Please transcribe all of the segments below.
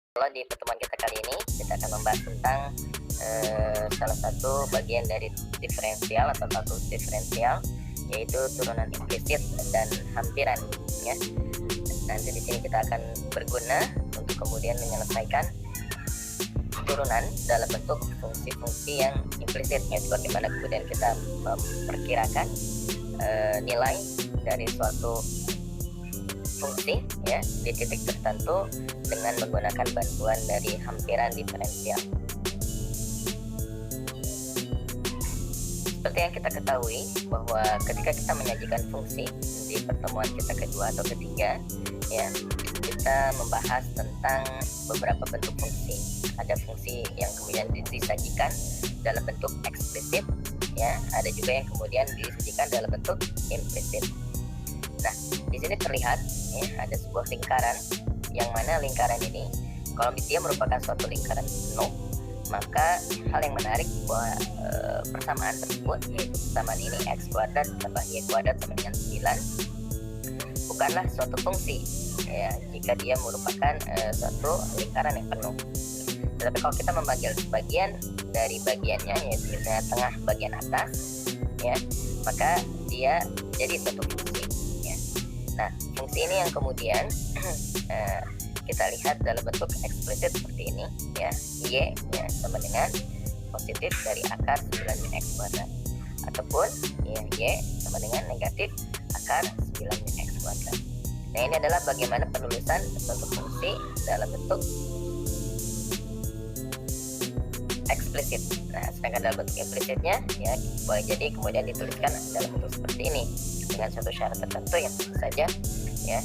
Kalau di pertemuan kita kali ini, kita akan membahas tentang salah satu bagian dari diferensial atau kalkulus diferensial, yaitu turunan implisit dan hampiran. Ya, nanti di sini kita akan berguna untuk kemudian menyelesaikan turunan dalam bentuk fungsi-fungsi yang implisit, yaitu bagaimana kemudian kita memperkirakan nilai dari suatu fungsi ya di titik tertentu dengan menggunakan bantuan dari hampiran diferensial. Seperti yang kita ketahui bahwa ketika kita menyajikan fungsi di pertemuan kita kedua atau ketiga ya, kita membahas tentang beberapa bentuk fungsi. Ada fungsi yang kemudian disajikan dalam bentuk eksplisit ya, ada juga yang kemudian disajikan dalam bentuk implisit. Nah, di sini terlihat ya, ada sebuah lingkaran, yang mana lingkaran ini kalau dia merupakan suatu lingkaran penuh, maka hal yang menarik bahwa persamaan tersebut, yaitu persamaan ini x kuadrat tambah y kuadrat sama dengan 9, bukanlah suatu fungsi ya, jika dia merupakan suatu lingkaran yang penuh. Tetapi kalau kita membagi sebagian dari bagiannya, yaitu misalnya tengah bagian atas ya, maka dia jadi suatu fungsi. Nah, fungsi ini yang kemudian kita lihat dalam bentuk eksplisit seperti ini ya, y ya, sama dengan positif dari akar 9 x kuadrat, ataupun ya, y sama dengan negatif akar 9 x kuadrat. Nah, ini adalah bagaimana penulisan suatu fungsi dalam bentuk eksplisit. Nah, sedangkan dalam bentuk implisitnya ya boleh jadi kemudian dituliskan dalam bentuk seperti ini dengan suatu syarat tertentu yang tentu saja ya,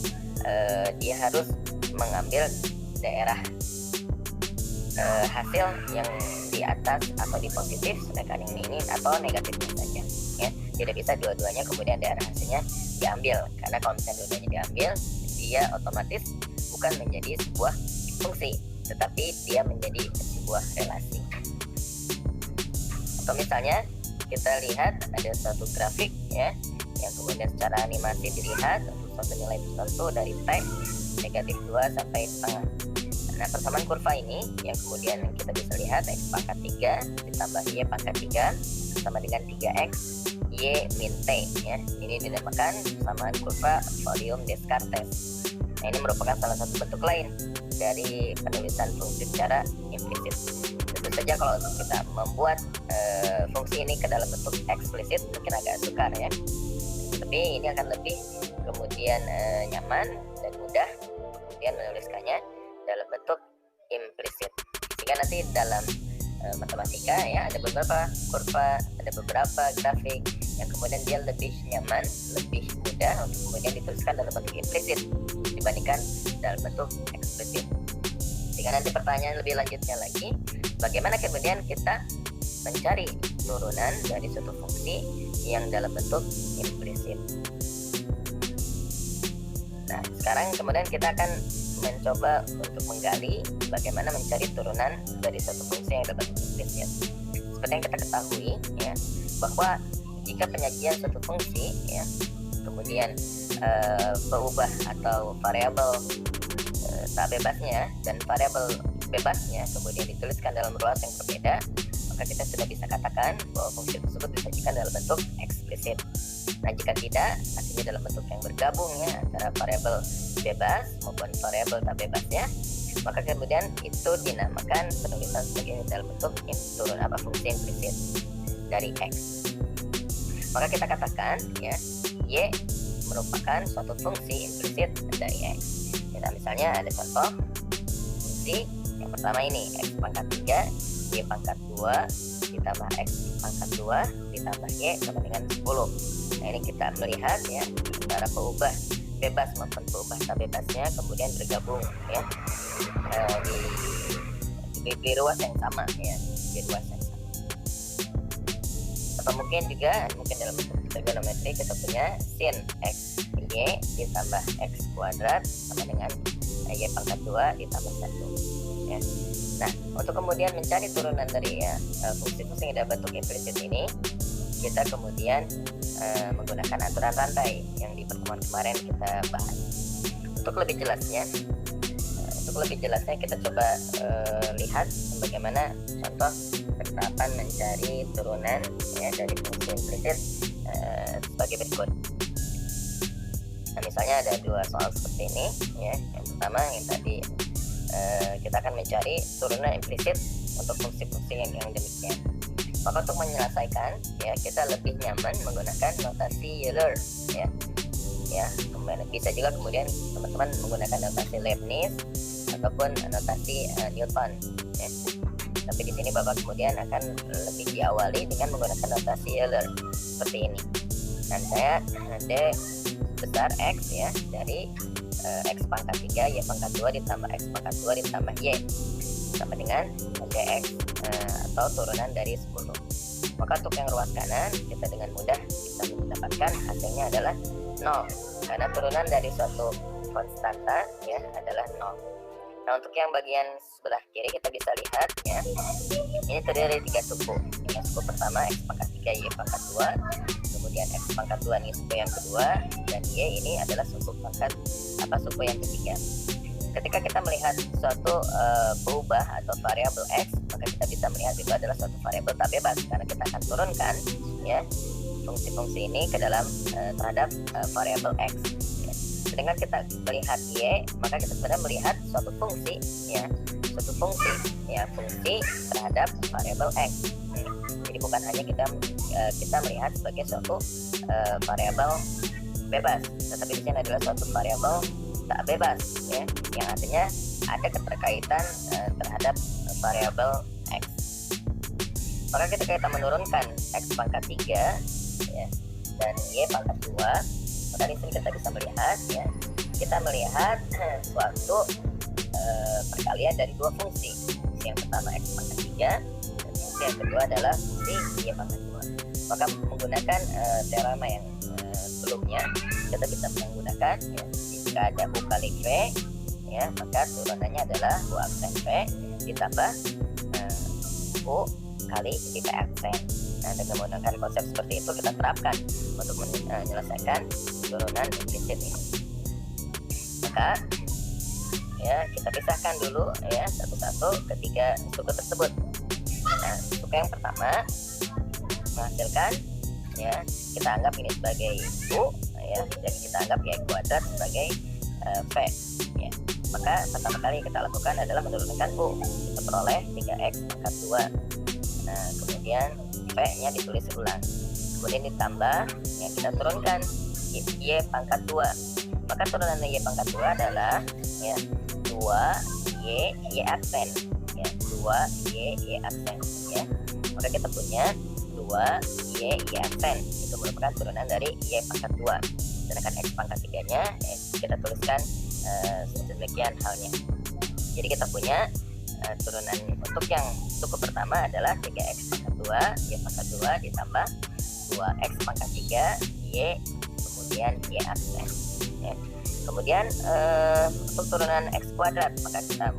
dia harus mengambil daerah hasil yang di atas atau di positif, sedangkan ini atau negatifnya saja ya. Tidak bisa dua-duanya kemudian daerah hasilnya diambil, karena kalau misalnya dua-duanya diambil, dia otomatis bukan menjadi sebuah fungsi, tetapi dia menjadi sebuah relasi. Atau misalnya kita lihat ada suatu grafik ya, yang kemudian secara animasi dilihat untuk suatu nilai tertentu dari T negatif 2 sampai setengah. Nah, persamaan kurva ini yang kemudian kita bisa lihat x pangkat 3 ditambah y pangkat 3 sama dengan 3x y min t ya. Ini dinamakan persamaan kurva Forium-Descartes. Nah, ini merupakan salah satu bentuk lain dari penulisan fungsi secara implisit. Tentu saja kalau kita membuat fungsi ini ke dalam bentuk eksplisit mungkin agak sukar ya, tapi ini akan lebih kemudian nyaman dan mudah kemudian menuliskannya dalam bentuk implisit, sehingga nanti dalam matematika ya ada beberapa kurva, ada beberapa grafik yang kemudian dia lebih nyaman, lebih mudah untuk kemudian dituliskan dalam bentuk implisit dibandingkan dalam bentuk eksplisit. Sehingga nanti pertanyaan lebih lanjutnya lagi, bagaimana kemudian kita mencari turunan dari suatu fungsi yang dalam bentuk implisit. Nah, sekarang kemudian kita akan mencoba untuk menggali bagaimana mencari turunan dari suatu fungsi yang dalam bentuk implisit. Seperti yang kita ketahui ya, bahwa jika penyajian suatu fungsi ya, kemudian berubah atau variabel tak bebasnya dan variabel bebasnya kemudian dituliskan dalam ruas yang berbeda, maka kita sudah bisa katakan bahwa fungsi tersebut disajikan dalam bentuk eksplisit. Nah, jika tidak, artinya dalam bentuk yang bergabung ya antara variabel bebas maupun variabel tak bebasnya, maka kemudian itu dinamakan penulisan sebagai dalam bentuk fungsi implisit dari x. Maka kita katakan ya, y merupakan suatu fungsi implisit dari x. Kita misalnya ada contoh fungsi yang pertama ini, x pangkat 3 y pangkat 2 ditambah x pangkat 2 ditambah y sama dengan 10. Nah, ini kita melihat ya antara peubah bebas maupun peubah tak bebasnya kemudian bergabung ya di ruas yang sama ya, di ruas yang sama. Atau mungkin dalam bentuk trigonometri kita punya sin x y ditambah x kuadrat sama dengan y pangkat 2 ditambah 1 ya. Nah, untuk kemudian mencari turunan dari fungsi-fungsi yang dalam bentuk implisit ini, kita kemudian menggunakan aturan rantai yang di pertemuan kemarin kita bahas. Untuk lebih jelasnya, untuk untuk lebih jelasnya kita coba lihat bagaimana contoh penerapan mencari turunan ya dari fungsi implisit sebagai berikut. Nah, misalnya ada dua soal seperti ini ya. Yang pertama yang tadi kita akan mencari turunan implisit untuk fungsi-fungsi yang demikian. Maka untuk menyelesaikan ya kita lebih nyaman menggunakan notasi Euler ya. Ya, kemudian bisa juga kemudian teman-teman menggunakan notasi Leibniz ataupun notasi Newton ya. Tapi di sini Bapak kemudian akan lebih diawali dengan menggunakan notasi Euler seperti ini. Dan saya D besar X ya dari X pangkat 3 Y pangkat 2 ditambah X pangkat 2 ditambah Y sama dengan dx atau turunan dari 10. Maka untuk yang ruas kanan kita dengan mudah bisa mendapatkan hasilnya adalah 0 karena turunan dari suatu konstanta ya adalah 0. Nah, untuk yang bagian sebelah kiri kita bisa lihat ya, ini terdiri dari 3 suku. Yang suku pertama X pangkat 3 Y pangkat 2, kemudian X pangkat 2 ini suku yang kedua, dan Y ini adalah suku yang ketiga. Ketika kita melihat suatu berubah atau variabel X, maka kita bisa melihat itu adalah suatu variabel tak bebas karena kita akan turunkan ya fungsi-fungsi ini ke dalam terhadap variabel X ya. Sedangkan kita melihat Y, maka kita sebenarnya melihat suatu fungsi ya, fungsi terhadap variabel X ya. Jadi bukan hanya kita melihat sebagai suatu variabel bebas, tetapi di sini adalah suatu variabel tak bebas ya, yang artinya ada keterkaitan terhadap variabel X. Maka ketika kita menurunkan X pangkat 3 ya, dan Y pangkat 2, maka di sini kita bisa melihat ya, kita melihat suatu perkalian dari dua fungsi. Fungsi yang pertama X pangkat 3 dan fungsi yang kedua adalah fungsi Y pangkat 2. Maka menggunakan teorema yang sebelumnya kita bisa menggunakan ya, jika ada U kali V ya, maka turunannya adalah U aksen V ditambah U kali V aksen. Nah, dengan menggunakan konsep seperti itu kita terapkan untuk menyelesaikan turunan implisit ini. Maka ya kita pisahkan dulu ya satu-satu ketiga suku tersebut. Nah, suku yang pertama menghasilkan ya, kita anggap ini sebagai U ya, jadi kita anggap Y kuadrat sebagai V ya. Maka pertama kali kita lakukan adalah menurunkan U, kita peroleh 3X pangkat 2. Nah, kemudian V nya ditulis ulang, kemudian ditambah ya, kita turunkan Y pangkat 2. Maka turunan Y pangkat 2 adalah ya 2Y aksen ya, 2Y aksen ya. Maka kita punya 2Y aksen, itu merupakan turunan dari Y pangkat 2. Sedangkan X pangkat 3 nya kita tuliskan sedemikian halnya. Jadi kita punya turunan untuk yang suku pertama adalah 3X pangkat 2 Y pangkat 2 ditambah 2X pangkat 3 Y kemudian Y aksen ya. Kemudian untuk turunan X kuadrat, maka kita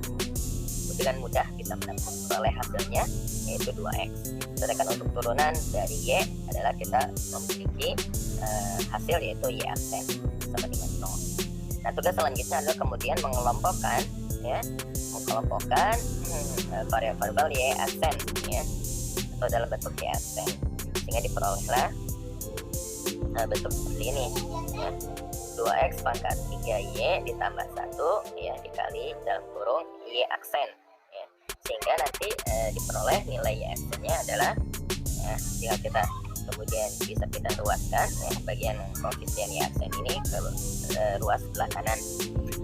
dengan mudah bisa memperoleh hasilnya yaitu 2X. Sedangkan untuk turunan dari Y adalah kita memiliki hasil yaitu Y aksen sama dengan 0. Nah, tugas selanjutnya adalah kemudian mengelompokkan variabel Y aksen ya, atau dalam bentuk Y aksen, sehingga diperolehlah bentuk seperti ini ya. 2X pangkat 3Y ditambah 1 ya dikali dalam kurung Y aksen ya. Sehingga nanti diperoleh nilai Y aksennya adalah ya, jika kita kemudian bisa kita ruaskan ya, bagian koefisien Y aksen ini ke ruas sebelah kanan,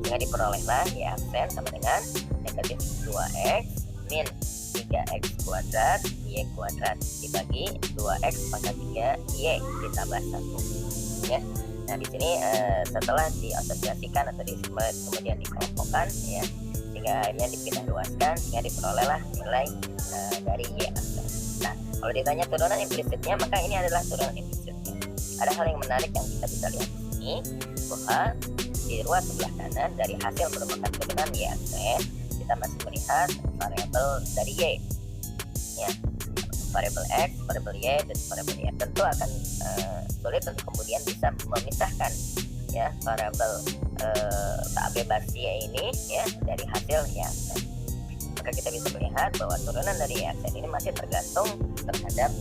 sehingga diperolehlah Y aksen sama dengan negatif 2X min 3X kuadrat Y kuadrat dibagi 2X pangkat 3Y ditambah 1 ya. Nah, di sini setelah diasosiasikan atau kemudian dikelompokkan ya, sehingga akhirnya kita ruaskan sehingga diperolehlah nilai dari Y aksen. Nah, kalau ditanya turunan implisitnya, maka ini adalah turunan implisitnya. Ada hal yang menarik yang kita bisa lihat di sini, bahwa di ruas sebelah kanan dari hasil merupakan turunan Y aksen, kita masih melihat variabel dari Y ya, variabel X, variabel Y, dan variabel Y. Tentu akan sulit untuk kemudian bisa memisahkan ya variabel tak bebas Y ini ya dari hasil Y aksen. Maka kita bisa melihat bahwa turunan dari Y aksen ini masih tergantung terhadap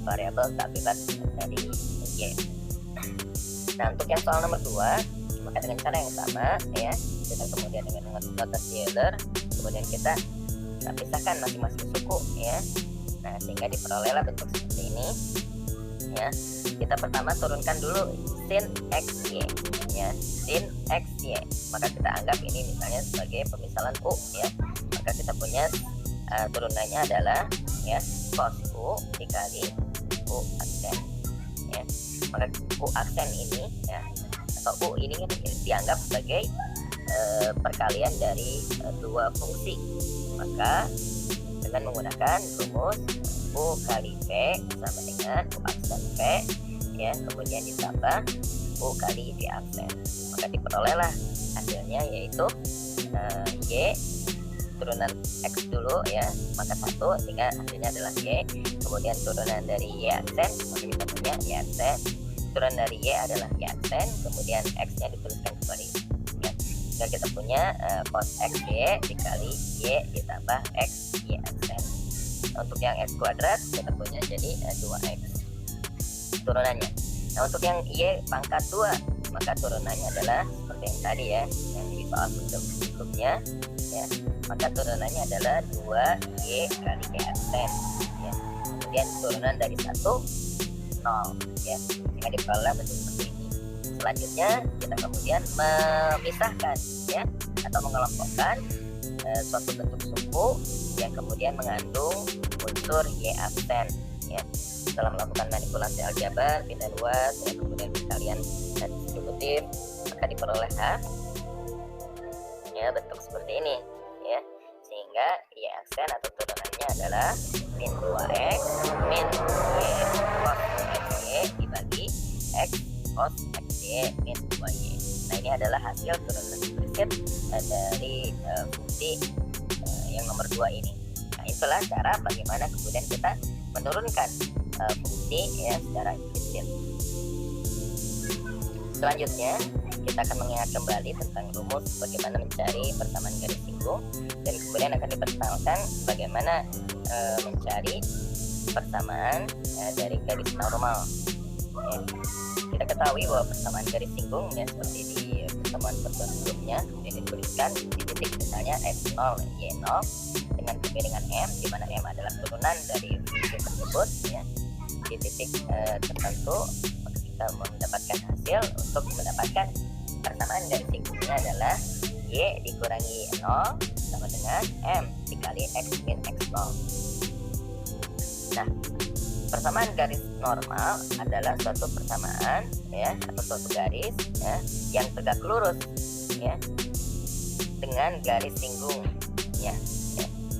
variabel tak bebas dari Y. Nah, untuk yang soal nomor 2, maka dengan cara yang sama ya, kita kemudian dengan notasi Euler, kemudian kita pisahkan masing-masing suku ya. Nah, sehingga diperolehlah bentuk seperti ini ya. Kita pertama turunkan dulu sin XY ya, sin XY. Maka kita anggap ini misalnya sebagai pemisalan U ya. Maka kita punya turunannya adalah ya cos U dikali U aksen ya. Maka U aksen ini ya, atau U ini dianggap sebagai perkalian dari dua fungsi. Maka dengan menggunakan rumus U kali V sama dengan U aksen V ya, kemudian ditambah U kali V aksen, maka diperolehlah hasilnya yaitu Y turunan X dulu ya, maka 1 sehingga hasilnya adalah Y, kemudian turunan dari Y aksen, maka kita punya Y aksen, turunan dari Y adalah Y aksen, kemudian X nya dituliskan kembali ya, sehingga kita punya cos XY dikali Y ditambah X Y aksen. Untuk yang X kuadrat kita punya jadi 2X turunannya. Nah, untuk yang Y pangkat 2, maka turunannya adalah seperti yang tadi ya, yang di soal sebelumnya ya, maka turunannya adalah 2Y kali Y aksen ya. Kemudian turunan dari 1 0 ya, sehingga diperoleh bentuk seperti ini. Selanjutnya kita kemudian memisahkan ya, atau mengelompokkan suatu bentuk suku yang kemudian mengandung unsur Y aksen ya. Setelah melakukan manipulasi aljabar, pindah luas ya, kemudian perkalian dan distributif, maka diperolehlah ya bentuk seperti ini ya, sehingga Y aksen atau turunannya adalah min 2X min Y cos XY dibagi X cos XY min 2Y. Nah, ini adalah hasil turunan implisit dari fungsi yang nomor 2 ini. Nah, itulah cara bagaimana kemudian kita menurunkan fungsi ya secara implisit. Selanjutnya kita akan mengingat kembali tentang rumus bagaimana mencari persamaan garis singgung, dan kemudian akan diperkenalkan bagaimana mencari persamaan dari garis normal ya. Kita ketahui bahwa persamaan garis singgung ya, seperti di pertemuan sebelumnya kemudian dituliskan di titik misalnya x0 y0 dengan kemiringan m, di mana m adalah turunan dari fungsi tersebut ya. Di titik tertentu maka kita mendapatkan hasil untuk mendapatkan persamaan garis singgungnya adalah y dikurangi 0 sama dengan m dikali x min x0. Nah, persamaan garis normal adalah suatu persamaan ya, atau suatu garis ya yang tegak lurus ya dengan garis singgung ya.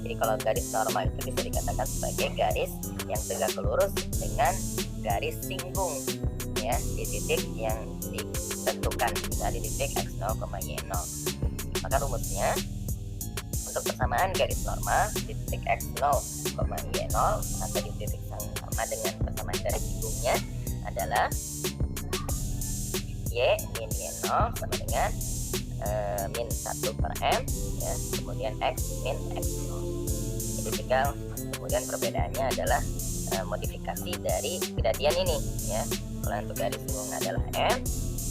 Jadi kalau garis normal itu bisa dikatakan sebagai garis yang tegak lurus dengan garis singgung ya di titik yang ditentukan, misalnya di titik x0, y0. Maka rumusnya untuk persamaan garis normal di titik x0, y0 atau di titik yang sama dengan persamaan garis singgungnya adalah y min y0 sama dengan min 1 per m ya, kemudian x min x0. Jadi tinggal kemudian perbedaannya adalah modifikasi dari gradien ini ya. Kalau untuk garis singgung adalah m,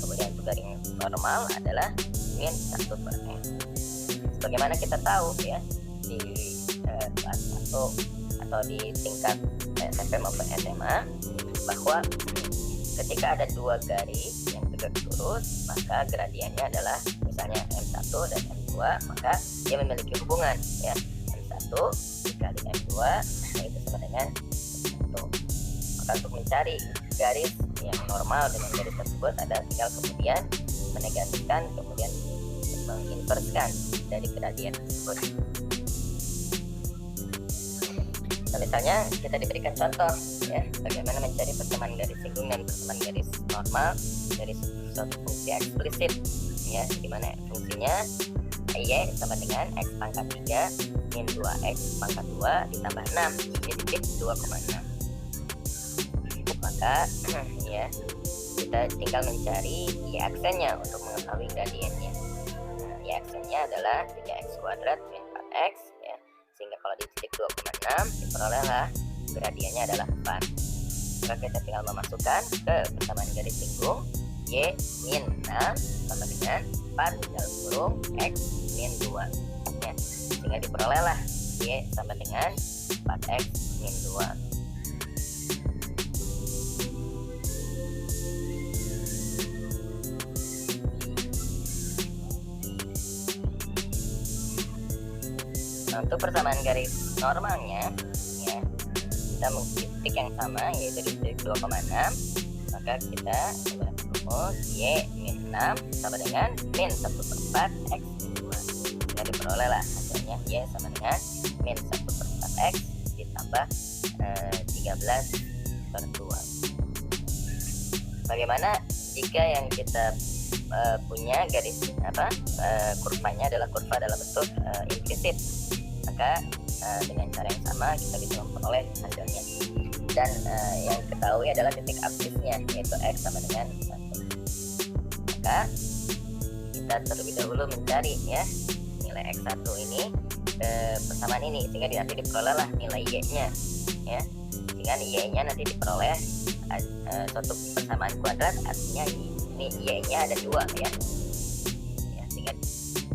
kemudian untuk garis normal adalah min 1 per m. Bagaimana kita tahu ya di kelas 1 atau di tingkat SMP maupun SMA bahwa ketika ada dua garis yang tegak lurus, maka gradiennya adalah misalnya M1 dan M2, maka dia memiliki hubungan ya, M1 dikali M2 itu sama dengan M1. Maka untuk mencari garis yang normal dengan garis tersebut ada tinggal kemudian menegaskan, kemudian menginverskan dari gradien tersebut. Nah, misalnya kita diberikan contoh ya bagaimana mencari persamaan garis singgung dan persamaan garis normal dari suatu fungsi eksplisit ya, di mana fungsinya y sama dengan x pangkat 3 min 2x pangkat 2 ditambah 6 jadi titik 2,6. Maka ya kita tinggal mencari Y aksennya untuk mengetahui gradiennya. Nah, Y aksennya adalah 3x kuadrat min 4x ya. Sehingga kalau di titik 2,6 diperolehlah gradiennya adalah 4. Maka kita tinggal memasukkan ke persamaan garis singgung Y min 6 sama dengan 4 dalam kurung X min 2 ya. Sehingga diperolehlah Y sama dengan 4x min 2. Nah, untuk persamaan garis normalnya ya, kita mengikuti titik yang sama yaitu di titik 2,6, maka kita menggunakan rumus Y min 6 sama dengan min 1/4 X min 2. Sehingga diperolehlah hasilnya Y sama dengan min 1/4 X ditambah 13/2. Bagaimana jika yang kita punya garis kurvanya adalah kurva dalam bentuk implisit? Maka dengan cara yang sama kita bisa memperoleh hasilnya, dan yang diketahui adalah titik absisnya yaitu X sama dengan 1. Maka kita terlebih dahulu mencari ya nilai X1 ini ke persamaan ini, sehingga nanti diperolehlah nilai Y-nya ya. Sehingga Y-nya nanti diperoleh suatu persamaan kuadrat, artinya ini Y-nya ada 2 ya. Sehingga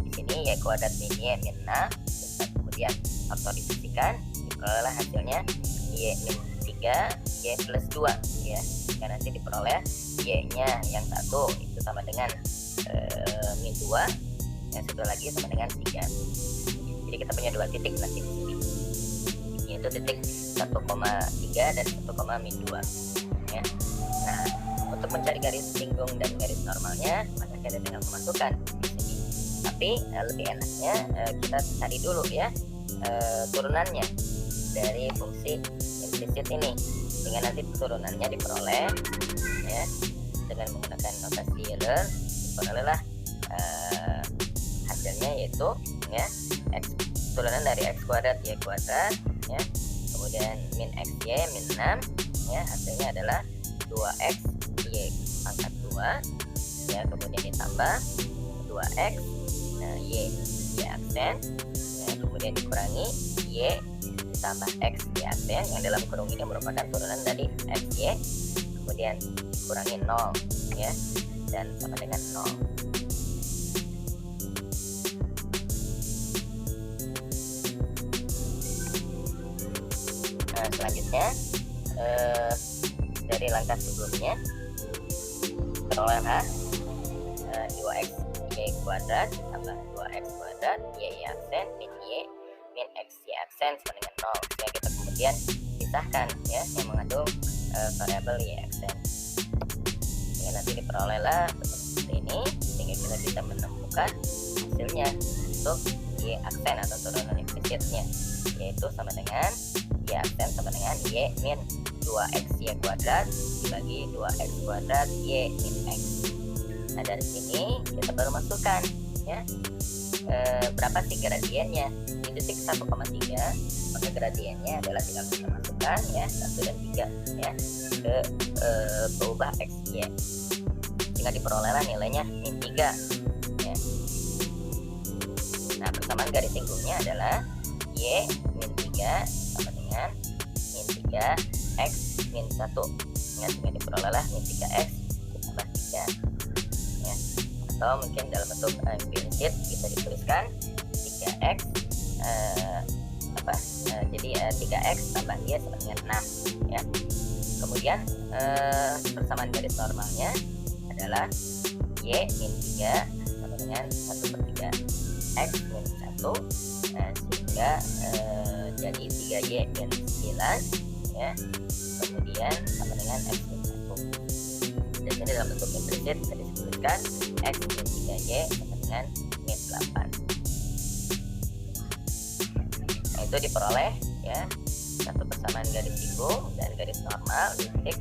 di sini Y kuadrat min Y min 6, kemudian faktorisasikan, diperolehlah hasilnya Y min 3 Y plus 2 ya. Dan nanti diperoleh Y nya yang 1 itu sama dengan min 2, yang satu lagi sama dengan 3. Jadi kita punya 2 titik nanti di sini, yaitu titik 1,3 dan 1, min 2 ya. Nah, untuk mencari garis singgung dan garis normalnya, maka kita tinggal memasukkan di sini. Tapi lebih enaknya kita cari dulu ya turunannya dari fungsi implisit ini, sehingga nanti turunannya diperoleh ya dengan menggunakan notasi Euler. Diperolehlah hasilnya yaitu ya X, turunan dari X kuadrat Y kuadrat ya, kemudian min XY min 6 ya, hasilnya adalah 2x Y pangkat 2 ya, kemudian ditambah 2x Y aksen ya, kemudian dikurangi Y ditambah X Y aksen yang dalam kurung ini merupakan turunan dari XY, kemudian dikurangi 0 ya, dan sama dengan 0. Nah, selanjutnya dari langkah sebelumnya perolehlah 2x Y kuadrat ditambah 2x kuadrat Y aksen min Y min X Y aksen sama dengan 0, sehingga kita kemudian pisahkan ya yang mengandung variabel Y aksen. Sehingga nanti diperolehlah seperti ini, sehingga kita bisa menemukan hasilnya untuk Y aksen atau turunan implisitnya, yaitu sama dengan Y aksen sama dengan Y min 2x Y kuadrat dibagi 2x kuadrat Y min X. Nah, dari sini kita baru masukkan ya berapa sih gradiennya di titik 1,3, maka gradiennya adalah tinggal kita masukkan ya 1 dan 3 ya ke peubah XY, sehingga diperolehlah nilainya min 3 ya. Nah, persamaan garis singgungnya adalah Y min 3 sama dengan min 3x min 1 ya, sehingga diperolehlah min 3x ditambah 3 ya. Atau mungkin dalam bentuk implisit bisa dituliskan 3x jadi 3x tambah Y sama dengan 6 ya. Kemudian persamaan garis normalnya adalah Y min 3 sama dengan 1/3 X min 1 sehingga jadi 3Y min 9 ya, kemudian sama dengan X min 1. Dan ini dalam bentuk implisit bisa dituliskan X min 3Y sama dengan min 8. Nah, itu diperoleh ya satu persamaan garis singgung dan garis normal di titik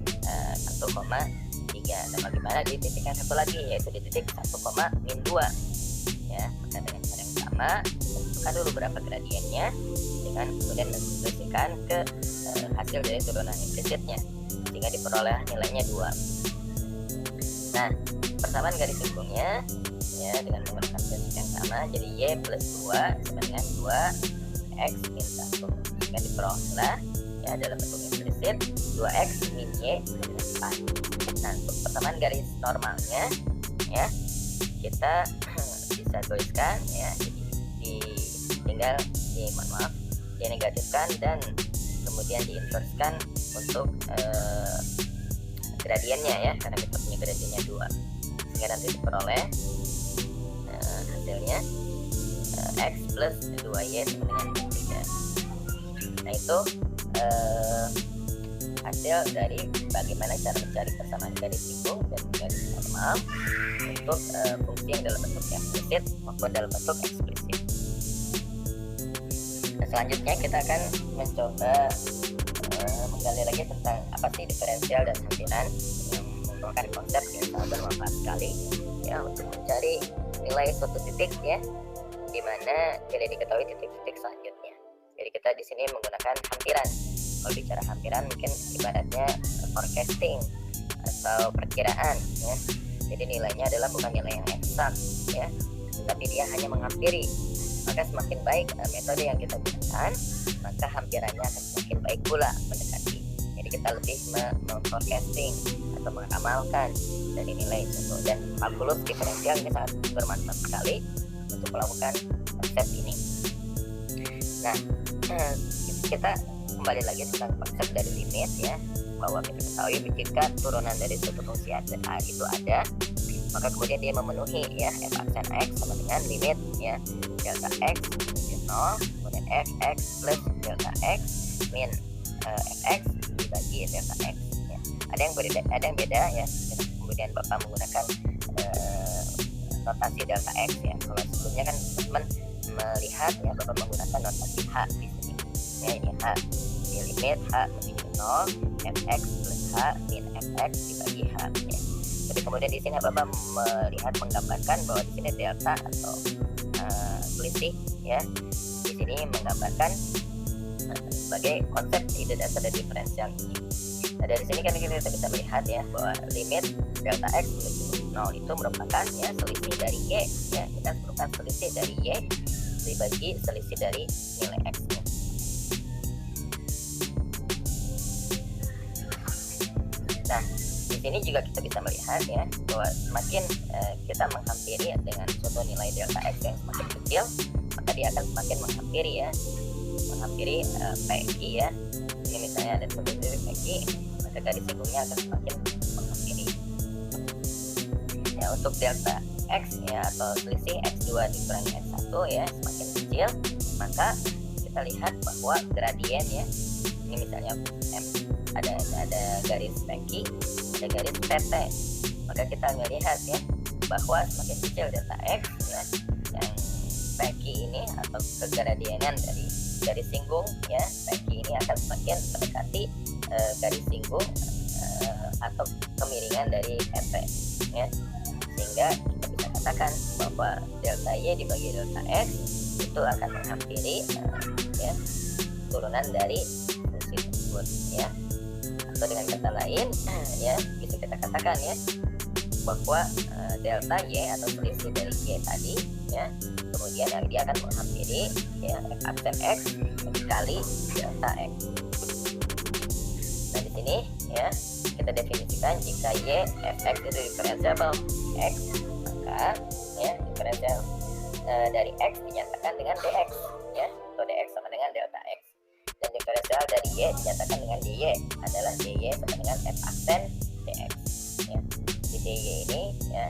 1,3. Dan bagaimana di titik yang satu lagi, yaitu di titik 1, min 2 ya. Maka dengan cara yang sama tentukan dulu berapa gradiennya dengan kemudian mendefinisikan ke hasil dari turunan implisitnya, sehingga diperoleh nilainya 2. Nah, persamaan garis singgungnya ya dengan menggunakan prinsip yang sama, jadi y plus 2 sama dengan 2x min 1. Jika diperolehlah ya dalam bentuk implisit 2x min y sama dengan 4. Nah, untuk persamaan garis normalnya ya kita bisa tuliskan ya, tinggal dinegatifkan dan kemudian diinverskan untuk gradiennya ya, karena kita punya gradiennya 2, sehingga nanti diperoleh hasilnya x plus 2y sama dengan 3. Nah, itu hasil dari bagaimana cara mencari persamaan garis singgung dan garis normal untuk fungsi yang dalam bentuk implisit maupun dalam bentuk eksplisit. Nah, selanjutnya kita akan mencoba menggali lagi tentang apa sih diferensial dan hampiran, yang merupakan konsep yang sangat bermanfaat sekali ya untuk mencari nilai suatu titik ya, di mana tidak diketahui titik-titik selanjutnya. Jadi kita di sini menggunakan hampiran. Kalau bicara hampiran mungkin ibaratnya forecasting atau perkiraan ya. Jadi nilainya adalah bukan nilai yang eksak ya, tapi dia hanya menghampiri. Maka semakin baik metode yang kita gunakan, maka hampirannya akan semakin baik pula mendekati. Jadi kita lebih memforecasting atau mengamalkan dari nilai itu, dan kalkulus diferensial ini sangat bermanfaat sekali untuk melakukan konsep ini. Nah, kita kembali lagi tentang konsep dari limit ya, bahwa kita ketahui jika turunan dari suatu fungsi a itu ada, maka kemudian dia memenuhi ya f aksen x sama dengan limit ya delta x min 0 kemudian fx plus delta x min fx dibagi delta x ya. Ada yang beda ya, kemudian Bapak menggunakan notasi delta x ya. Kalau sebelumnya kan teman melihat ya Bapak menggunakan notasi h di sini ya, ini h di limit h menuju 0 fx plus h min fx dibagi h ya. Jadi kemudian di sini Bapak melihat menggambarkan bahwa di sini delta atau selisih ya, di sini menggambarkan sebagai konsep ide dasar dari diferensial ini. Nah, dari sini kan kita bisa melihat ya bahwa limit delta x menuju 0 itu merupakan ya selisih dari y ya, kita merupakan selisih dari y dibagi selisih dari nilai x nya. Nah, di sini juga kita bisa melihat ya bahwa semakin kita menghampiri dengan suatu nilai delta x yang semakin kecil, maka dia akan semakin menghampiri PQ ya. Ini misalnya ada suatu titik PQ, maka garis singgungnya akan semakin menghampiri. Ya, untuk delta x ya atau selisih x2 dikurangi x1 ya semakin kecil, maka kita lihat bahwa gradien ya, ini misalnya ada garis PQ, ada garis PT, maka kita melihat ya bahwa semakin kecil delta x ya, yang PQ ini atau kegradienan dari garis singgung ya, PQ ini akan semakin mendekati garis singgung atau kemiringan dari PT ya, sehingga kita bisa katakan bahwa delta y dibagi delta x itu akan menghampiri ya turunan dari fungsi tersebut ya. Atau dengan kata lain ya bisa kita katakan ya bahwa delta y atau selisih dari y tadi ya, kemudian dia akan menghampiri ya f aksen x dikali delta x. Nah, di sini ya kita definisikan jika y fx itu diferensiable x, maka ya diferensial dari x dinyatakan dengan dx ya, atau dx sama dengan delta x. Dan diferensial dari y dinyatakan dengan dy adalah dy sama dengan f aksen dx ya. Di dy ini ya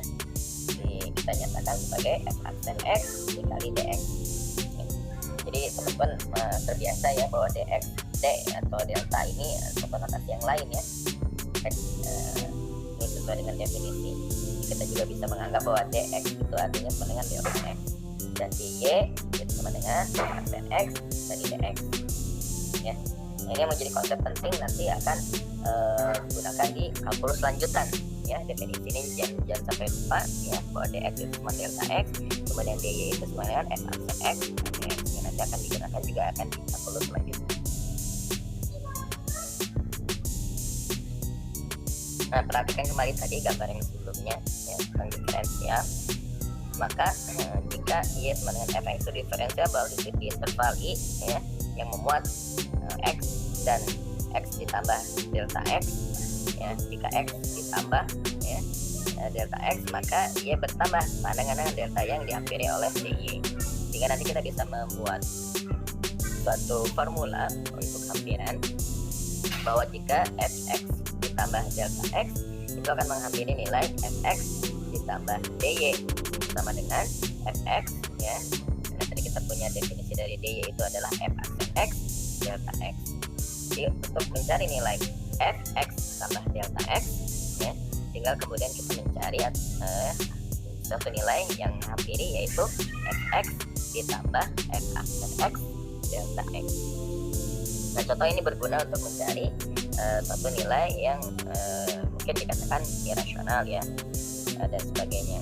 kita nyatakan sebagai f aksen x dikali dx ya. Jadi teman-teman terbiasa ya bahwa dx d atau delta ini suatu notasi yang lain ya. Ini sesuai dengan definisi. Kita juga bisa menganggap bahwa dx itu artinya sama dengan delta x, dan dy itu sama dengan f aksen x dari dx ya. Ini yang menjadi konsep penting nanti akan digunakan di kalkulus lanjutan ya. Definisi ini jangan sampai lupa ya bahwa dx itu sama delta x, kemudian dy itu sama dengan f aksen x dan dx yang nanti akan digunakan juga akan di kalkulus lanjutan. Nah, perhatikan kembali tadi gambar yang sebelumnya ya, tentang diferensial. Maka jika Y sama dengan fx itu diferensiable di interval I ya, yang memuat X dan X ditambah delta X ya, jika X ditambah ya, delta X, maka Y bertambah pandangan dengan delta yang dihampiri oleh DY. Sehingga nanti kita bisa membuat suatu formula untuk hampiran bahwa jika fx ditambah delta X itu akan menghampiri nilai fx ditambah dy sama dengan fx ya. Nah, tadi kita punya definisi dari dy itu adalah f aksen x delta x. Jadi untuk mencari nilai fx tambah delta x ya, tinggal kemudian kita mencari suatu nilai yang menghampiri, yaitu fx ditambah f aksen x delta x. Nah, contoh ini berguna untuk mencari suatu nilai yang mungkin dikatakan irasional ya, dan sebagainya.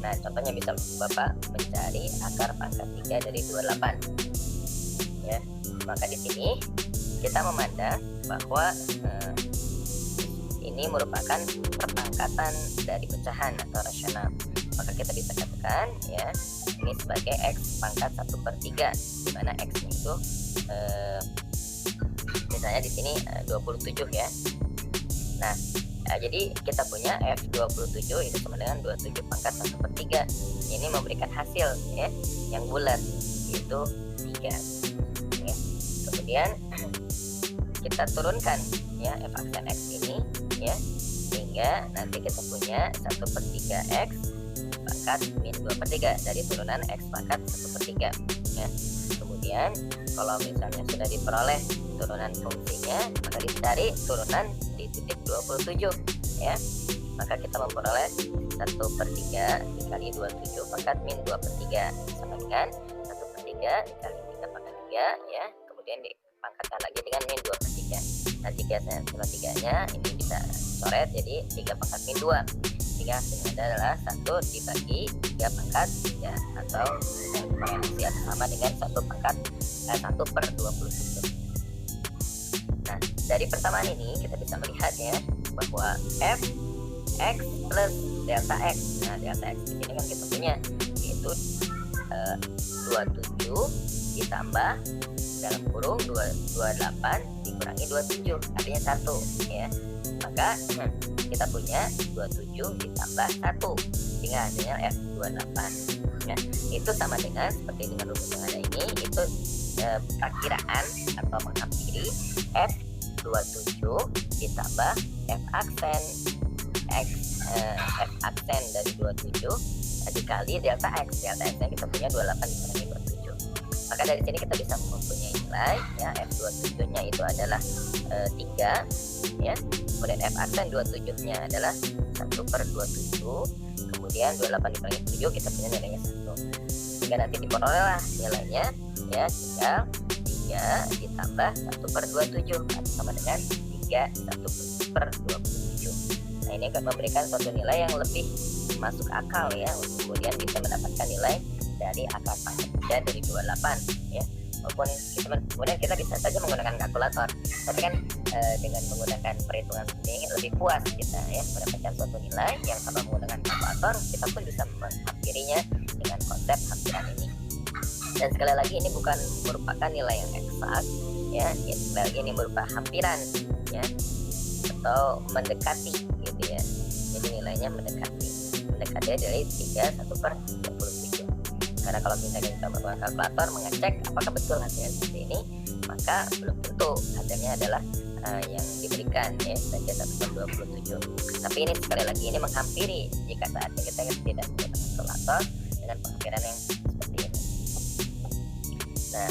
Nah, contohnya bisa Bapak mencari akar pangkat 3 dari 28 ya. Maka di sini kita memandang bahwa ini merupakan perpangkatan dari pecahan atau rasional. Maka kita bisa katakan ya, ini sebagai x pangkat 1/3, di mana x-nya itu misalnya di sini 27 ya. Nah, jadi kita punya F27 itu sama dengan 27 pangkat 1/3. Ini memberikan hasil ya yang bulat, yaitu 3 ya. Kemudian kita turunkan ya f aksen x ini ya, sehingga nanti kita punya 1/3 x pangkat min 2/3 dari turunan x pangkat 1/3 ya. Kemudian kalau misalnya sudah diperoleh turunan fungsinya, maka dicari turunan di titik 27 ya. Maka kita memperoleh 1/3 dikali 27 pangkat min 2/3 sama dengan 1/3 dikali 3 pangkat 3 ya. Kemudian dipangkatkan lagi dengan min 2/3. Nah, jika sama 3-nya ini bisa coret jadi 3 pangkat min 2, sehingga hasilnya adalah 1 dibagi 3 pangkat 3 atau eksponensi sama dengan 1/27. Nah, dari persamaan ini kita bisa melihat ya bahwa f x plus delta x. Nah, delta x di sini kan kita punya, yaitu 27 ditambah dalam kurung 28 dikurangi 27, artinya 1 ya. Maka kita punya 27 ditambah 1 sehingga hasilnya F28 ya. Itu sama dengan seperti dengan rumus yang ada ini, itu perakiraan atau menghampiri F27 ditambah F aksen F aksen dari 27 dikali delta x. Delta x nya kita punya 28 dikurangi 27. Maka dari sini kita bisa mempunyai nilai ya, F27 nya itu adalah 3 ya. Kemudian F aksen 27 nya adalah 1/27. Kemudian 28 dikurangi 7 kita punya nilainya 1. Sehingga nanti diperolehlah nilainya ya, tinggal 3 ditambah 1/27 atau sama dengan 3 1/27. Nah, ini akan memberikan suatu nilai yang lebih masuk akal ya, untuk kemudian bisa mendapatkan nilai dari akar pangkat 3 dari 28 ya. Walaupun kemudian kita bisa saja menggunakan kalkulator, tapi kan dengan menggunakan perhitungan seperti ini lebih puas kita ya mendapatkan suatu nilai yang tanpa menggunakan kalkulator kita pun bisa menghampirinya dengan konsep hampiran ini. Dan sekali lagi ini bukan merupakan nilai yang eksak ya, sekali lagi ini berupa hampiran ya, atau mendekati gitu ya. Jadi nilainya mendekati dari 3 1/27. Karena kalau misalnya kita menggunakan kalkulator mengecek apakah betul hasilnya seperti ini, maka belum tentu hasilnya adalah yang diberikan ya, saja 1/27. Tapi ini sekali lagi ini menghampiri jika saatnya kita tidak menggunakan kalkulator dengan penghampiran yang seperti ini. Nah,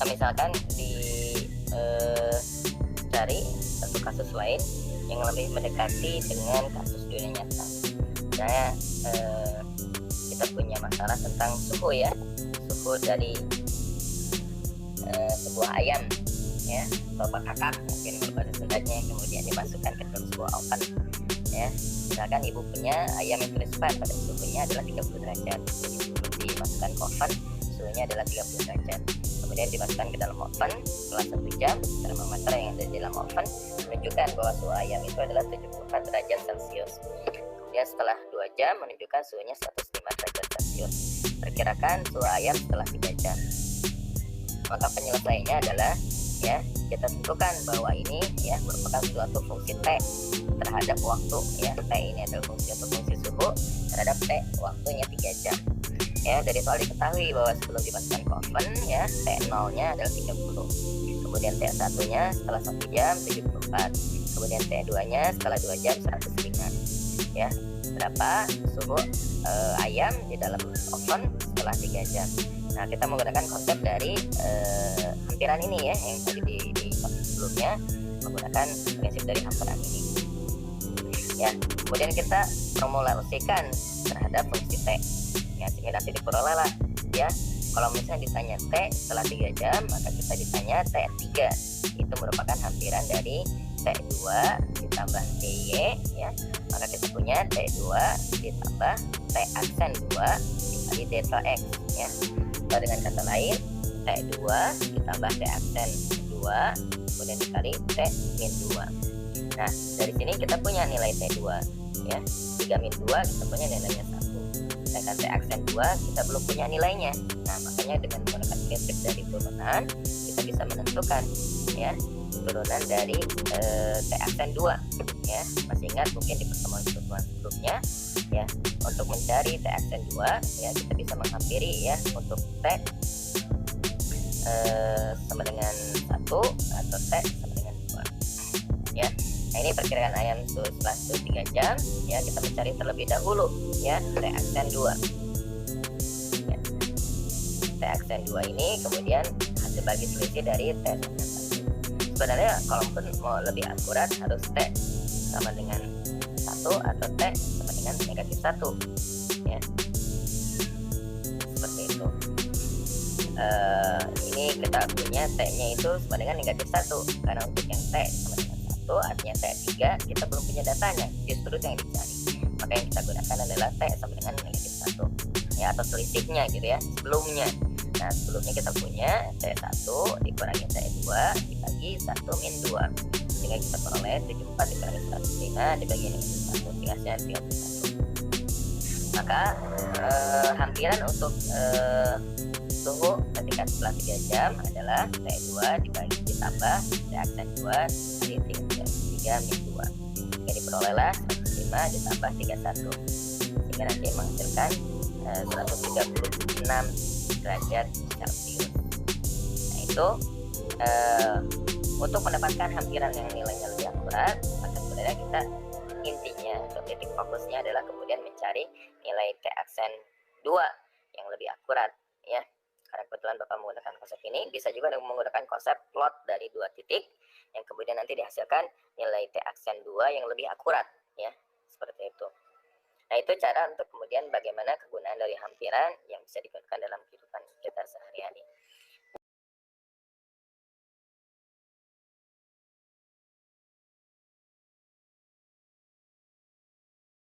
misalkan cari satu kasus lain yang lebih mendekati dengan kasus dunia nyata. Misalnya kita punya masalah tentang suhu ya, suhu dari sebuah ayam ya, atau kakak mungkin berbahasa Sundanya, kemudian dimasukkan ke dalam sebuah oven ya. Misalkan ibu punya ayam yang tersebar pada suhunya adalah 30 derajat, jadi dimasukkan ke oven suhunya adalah 30 derajat. kemudian dimasukkan ke dalam oven. Setelah 1 jam, termometer yang ada di dalam oven menunjukkan bahwa suhu ayam itu adalah 74 derajat Celcius. Kemudian setelah 2 jam menunjukkan suhunya 105 derajat Celcius. Perkirakan suhu ayam setelah 3 jam. Maka penyelesaiannya adalah ya, kita tentukan bahwa ini ya merupakan suatu fungsi T terhadap waktu ya. T ini adalah fungsi atau fungsi suhu terhadap T waktunya 3 jam. Ya, dari soal diketahui bahwa sebelum dimasukkan ke oven ya, T0 nya adalah 30. Kemudian T1 nya setelah 1 jam 74. Kemudian T2 nya setelah 2 jam 105. Ya, berapa suhu ayam di dalam oven setelah 3 jam. Nah, kita menggunakan konsep dari hampiran ini ya, yang tadi di sebelumnya menggunakan prinsip dari hampiran ini. Ya, kemudian kita formulasikan terhadap fungsi T. Ya, sehingga nanti diperoleh lah ya. Kalau misalnya ditanya T setelah 3 jam, maka kita ditanya T3. Itu merupakan hampiran dari T2 ditambah TY ya. Maka kita punya T2 ditambah T aksen 2 dikali delta X ya. Atau dengan kata lain, T2 ditambah T aksen 2 kemudian dikali T min 2. Nah, dari sini kita punya nilai T2 ya. 3 min 2 kita punya nilainya 1. Sedangkan T aksen 2 kita belum punya nilainya. Nah, makanya dengan menggunakan prinsip dari turunan kita bisa menentukan ya turunan dari T aksen 2 ya. Masih ingat mungkin di pertemuan sebelumnya ya, untuk mencari T aksen 2 ya kita bisa menghampiri ya untuk T sama dengan 1 atau T sama dengan 2 ya. Nah, ini perkiraan ayam setelah 3 jam ya, kita mencari terlebih dahulu ya T aksen 2 ya. T aksen 2 ini kemudian hasil bagi selisih dari T sama dengan 1. Sebenarnya kalaupun mau lebih akurat harus T sama dengan 1 atau T sama dengan negatif 1 ya, seperti itu. Ini kita punya T nya itu sama dengan negatif 1, karena untuk yang T sama dengan 1 artinya T3 kita belum punya datanya, justru itu yang dicari. Maka yang kita gunakan adalah T sama dengan negatif 1 ya, atau selisihnya gitu ya, sebelumnya. Nah, sebelumnya kita punya T1 dikurangi T2 dibagi 1 min 2, sehingga kita peroleh 74 dikurangi 105 dibagi dengan 1, hasilnya 31. Maka hampiran untuk suhu ketika setelah 3 jam adalah T2 dibagi ditambah T aksen 2 kali 3 min 2, sehingga diperolehlah 105 ditambah 31, sehingga nanti menghasilkan 136 derajat Celcius. Nah, itu untuk mendapatkan hampiran yang nilainya lebih akurat, maka sebenarnya kita intinya atau titik fokusnya adalah kemudian mencari nilai T aksen 2 yang lebih akurat ya. Karena kebetulan Bapak menggunakan konsep ini, bisa juga menggunakan konsep plot dari 2 titik yang kemudian nanti dihasilkan nilai T aksen 2 yang lebih akurat ya, seperti itu. Nah, itu cara untuk kemudian bagaimana kegunaan dari hampiran yang bisa digunakan dalam kehidupan kita sehari-hari.